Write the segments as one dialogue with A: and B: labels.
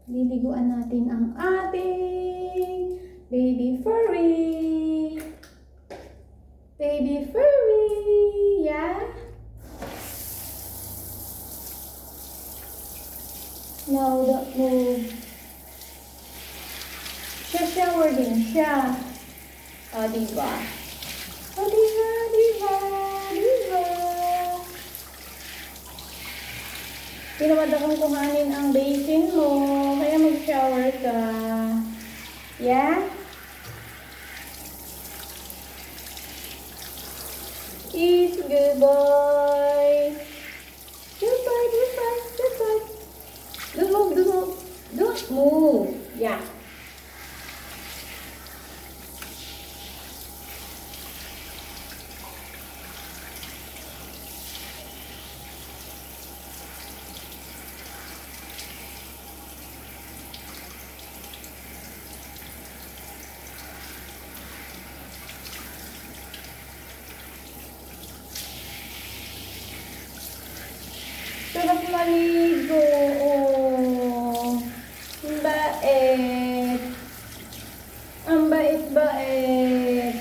A: Liliguan natin ang ating baby furry. Baby furry, yeah? No, don't move. Shower din siya. O, diba? O, diba, diba, diba? Tinamad akong kuhanin ang basin mo, kaya mag-shower ka. Yeah? Is good boy. Good boy, good boy, good boy. Don't move, don't move. Don't move. Yeah. Sarap maligo. Oh. Ang bait. Ang bait-bait.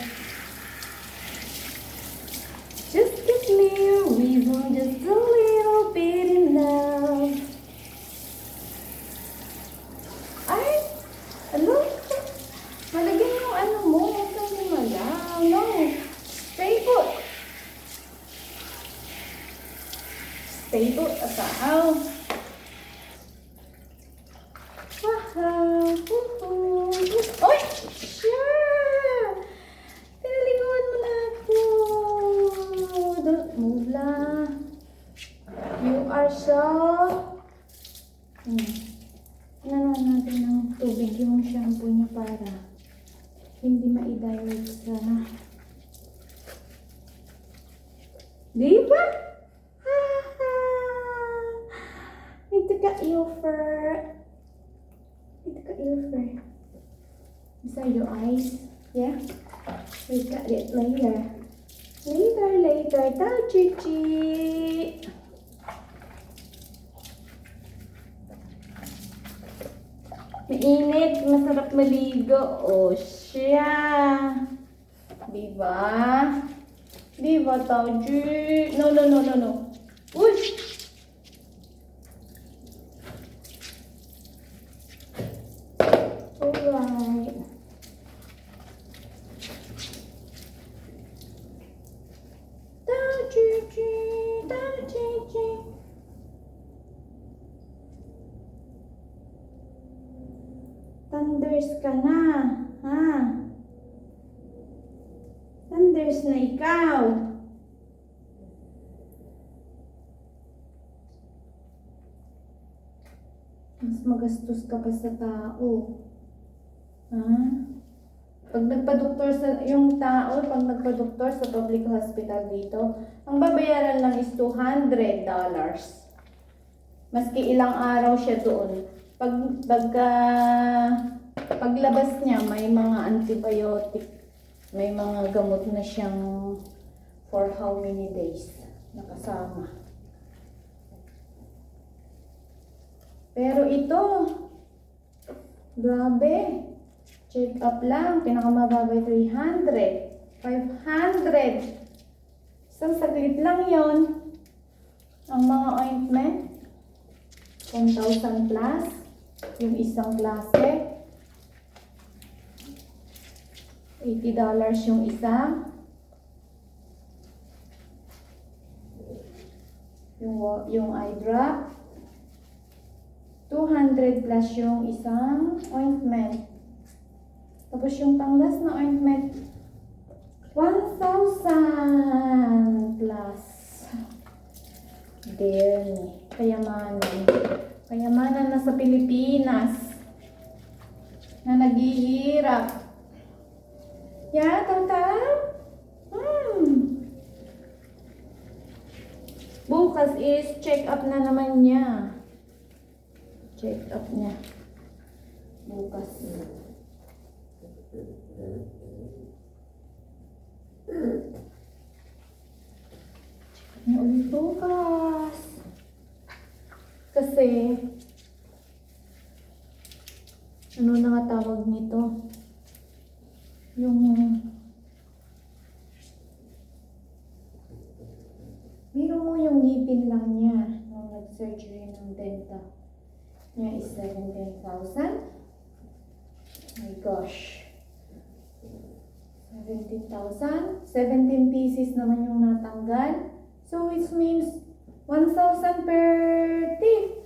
A: Just give me a reason, just a little bit enough. Ay, ano? Malagyan yung ano mo. Huwag kang lumalaw. No. Stay put. Stay put. Asahaw. Wow. Oy! Sure! Pinaliguan mo na ako. Don't move lang. You are so... Inanuan natin ng tubig yung shampoo niya para hindi ma-dilute sa... Di ba? Ito ka your fur. Ito ka your fur. Beside your eyes. Yeah? We got it later. Later. Tao, Chichi. Mainit. Masarap maligo. Oh, siya. Diba? Diba, Tao, Chichi? No. Uy! Alright. Thunders ka na, ha? Thunders na ikaw. Mas magastos ka pa sa tao. Ha? Pag nagpa-doktor yung tao, pag nagpa-doktor sa public hospital dito, ang babayaran lang is $200. Maski ilang araw siya doon. Paglabas niya, may mga antibiotic, may mga gamot na siyang for how many days nakasama. Pero ito, grabe. Check up lang, pinakamababay 300, 500. Isang saglit lang yon. Ang mga ointment, 1,000 plus. Yung isang klase, $80 yung isa. Yung eye drop, 200 plus yung isang ointment. Tapos yung pang-last na ointment, 1,000 plus. Dear, kayamanan. Kayamanan na sa Pilipinas na naghihirap. Yeah, Tata? Bukas is check up na naman niya. Check up niya. Bukas. Check up niya ulit bukas. Kasi Ano na nga tawag nito? Yung biro mo yung ngipin lang niya nung nag-surgery ng dental niya is 17,000. My gosh. 17,000. 17 pieces naman yung natanggal. So it means 1,000 per teeth.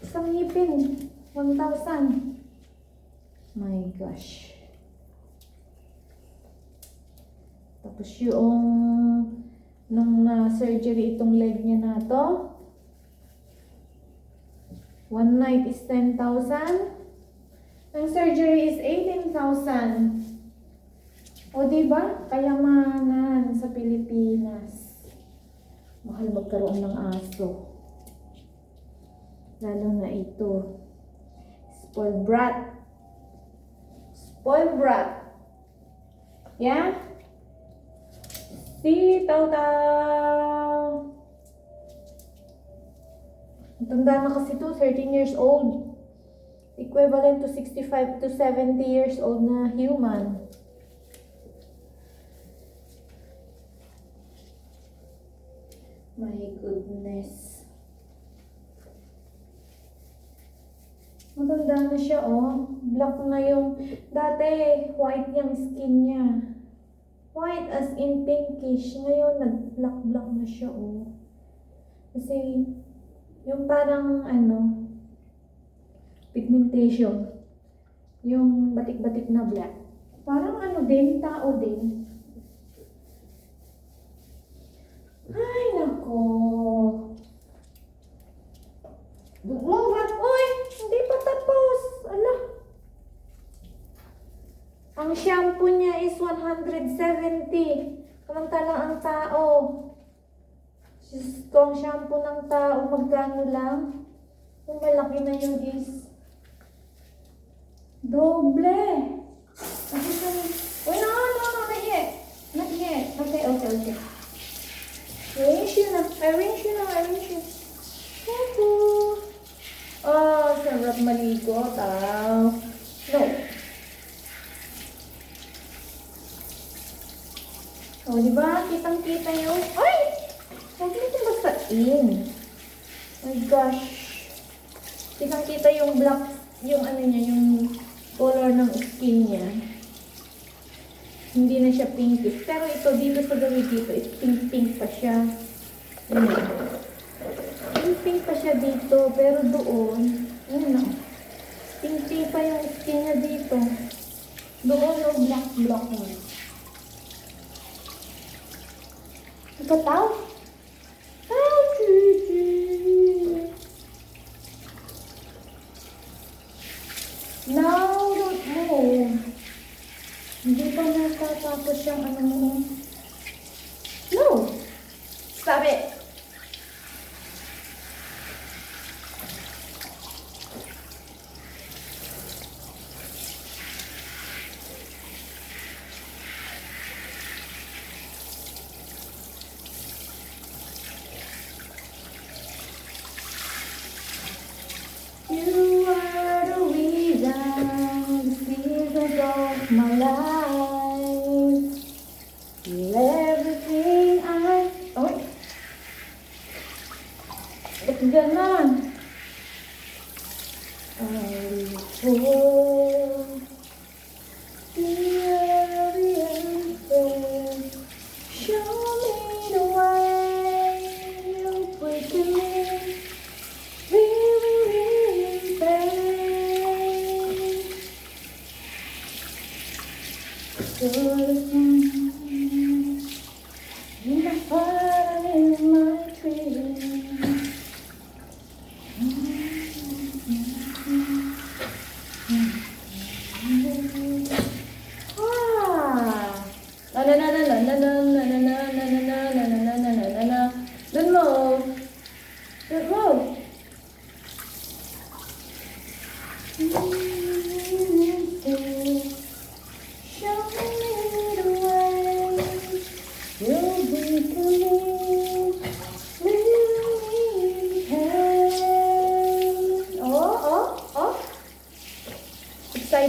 A: Isang ngipin. 1,000. My gosh. Tapos yung nung na-surgery itong leg niya na to, one night is 10,000. Ang surgery is 18,000. O diba? Kayamanan sa Pilipinas. Mahal magkaroon ng aso. Lalo na ito. Spoiled brat. Spoiled brat. Yeah? Si Tao-Tao. Tanda na kasi to, 13 years old. Equivalent to 65 to 70 years old na human. My goodness. Matanda na siya, oh. Black na yung, dati, white yung skin niya. White as in pinkish. Ngayon, nag-black na siya, oh. Kasi, yung parang, pigmentation. Yung batik-batik na black. Parang din, tao din. Ay, nako. Move. Uy! Hindi pa tapos. Ala. Ang shampoo niya is 170. Samantalang ang tao. Diyos ko, ang shampoo ng tao, magkano lang? Kung malaki na yun is doble. Kasi uy, no, not yet. Not yet. Okay. Arrange you na. Shampoo. Oh, sarap maligo, tao. No. Oh, di ba? Kitang-kita yung... Ay! Huwag nito basain. My gosh. Kitang-kita yung black, yung yung color ng skin niya. Hindi na siya pinkish. Pero ito, dito sa gawin dito, is pink pa siya. Pink pa siya dito, pero doon, pink pa yung skin niya dito. Doon, black na. Ikataw? Now, don't move. Hindi pa natatapos yung mo. No! Stop it! You are the reason, the seasons of my life. You're everything Ba't ganon? I live for the answer. Show me the way. You're breaking me. Show me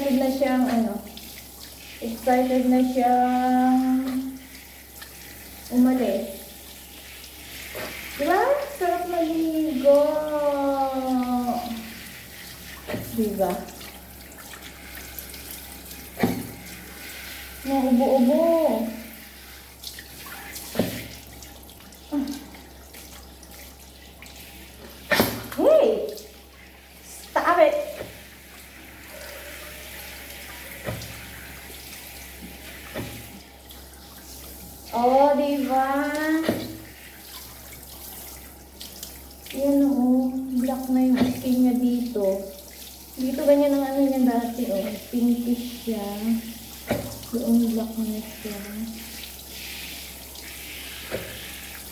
A: excited na siyang excited na siyang umalis. Diba? Sarap maligo. Diba? Naubo-ubo. Hey! Stop it! Oh, diba? Yan o. Black na yung skin niya dito. Dito ganyan ang niya dati o. Pinkish siya. Doon black na siya.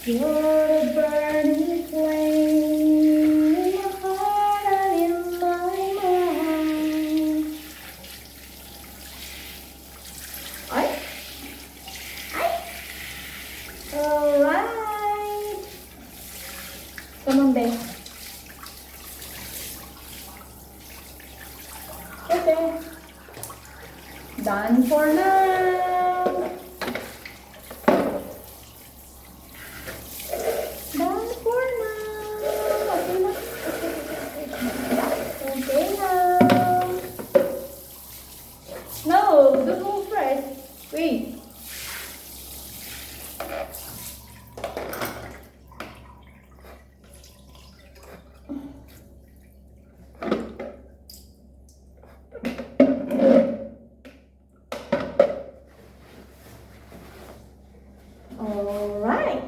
A: You're a burning flame in my heart and in my mind. Ay! Ay! Alright! Come on, babe. Okay. Done for now. Done for now. Okay na. Okay now. No, don't move first. Wait. Alright.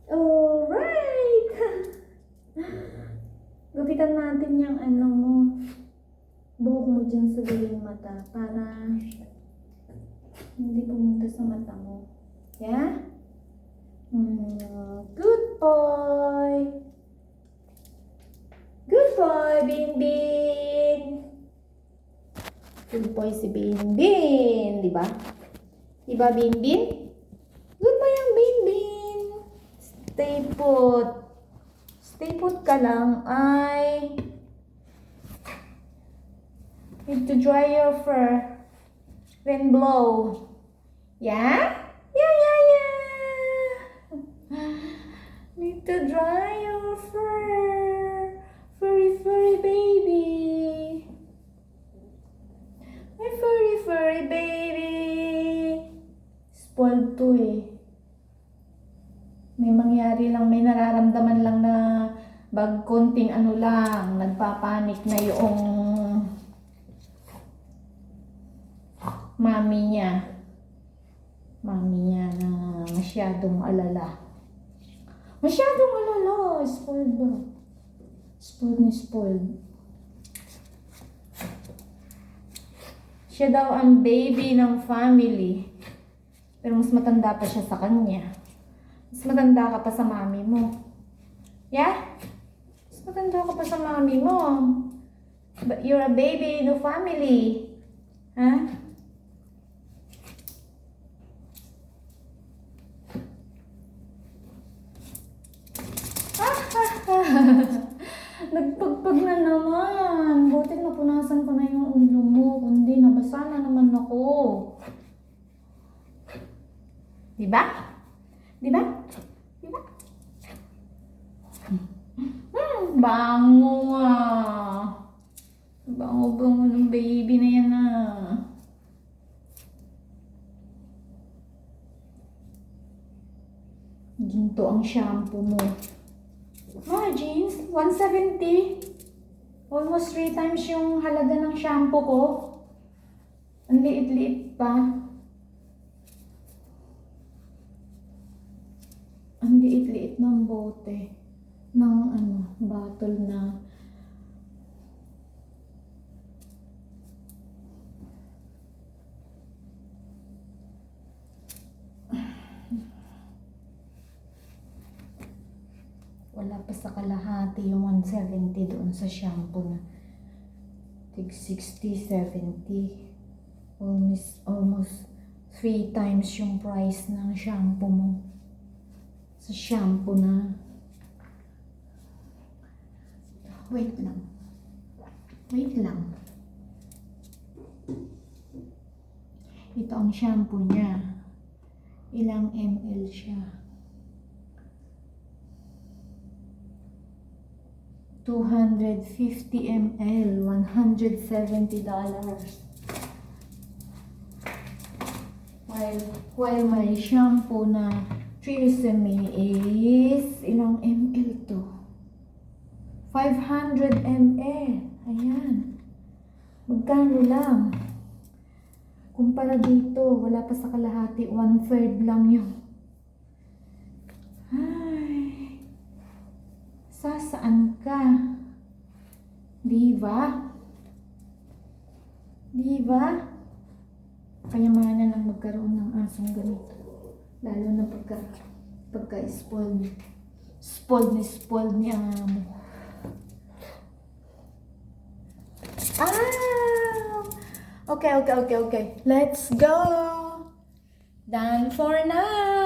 A: Alright. Gupitan natin yung mo. Buhok mo dyan sa gawing mata para hindi pumunta sa mata mo. Yeah? Good boy. Good boy, Binbin. Good boy si Binbin. Diba? Diba, Binbin? Good boy ang Binbin. Stay put. Stay put ka lang. I need to dry your fur. Then blow. Yeah? Yeah. Need to dry your fur. Furry baby. My furry baby. Spoiled to eh. May mangyari lang, may nararamdaman lang na konting lang, nagpapanik na yung mami niya. Mami niya na masyadong alala. Masyadong alala. Spoiled ba? Spoiled. Siya daw ang baby ng family. Pero mas matanda pa siya sa kanya. Mas matanda ka pa sa mami mo. Yeah? Mas matanda ka pa sa mami mo. But you're a baby in the family. Huh? Nagpagpag na naman. Buti napunasan ko na yung ulo mo. Kundi nabasa na naman ako. Diba? Diba? Diba? Bango nga. Bango ng baby na yan Ginto ang shampoo mo. Jeans, 170. Almost 3 times yung halaga ng shampoo ko. Ang liit-liit pa. Ang liit-liit ng bote. Ng bottle na. Wala pa sa kalahati yung 170 doon sa shampoo na tig 60, 70. Almost 3 times yung price ng shampoo mo. Sa shampoo na. Wait lang. Wait lang. Ito ang shampoo niya. Ilang ml siya? 250 ml, $170. While my shampoo na Tresemme is ilang ml to? 500 ml. Ayan. Magkano lang? Kumpara dito, wala pa sa kalahati, 1/3 lang yung. Ay. Saan ka? Diba? Diba? Kayamanan ang magkaroon ng asong ganito. Lalo na pagka-spoiled. Spoiled ni amo. Okay. Let's go. Done for now.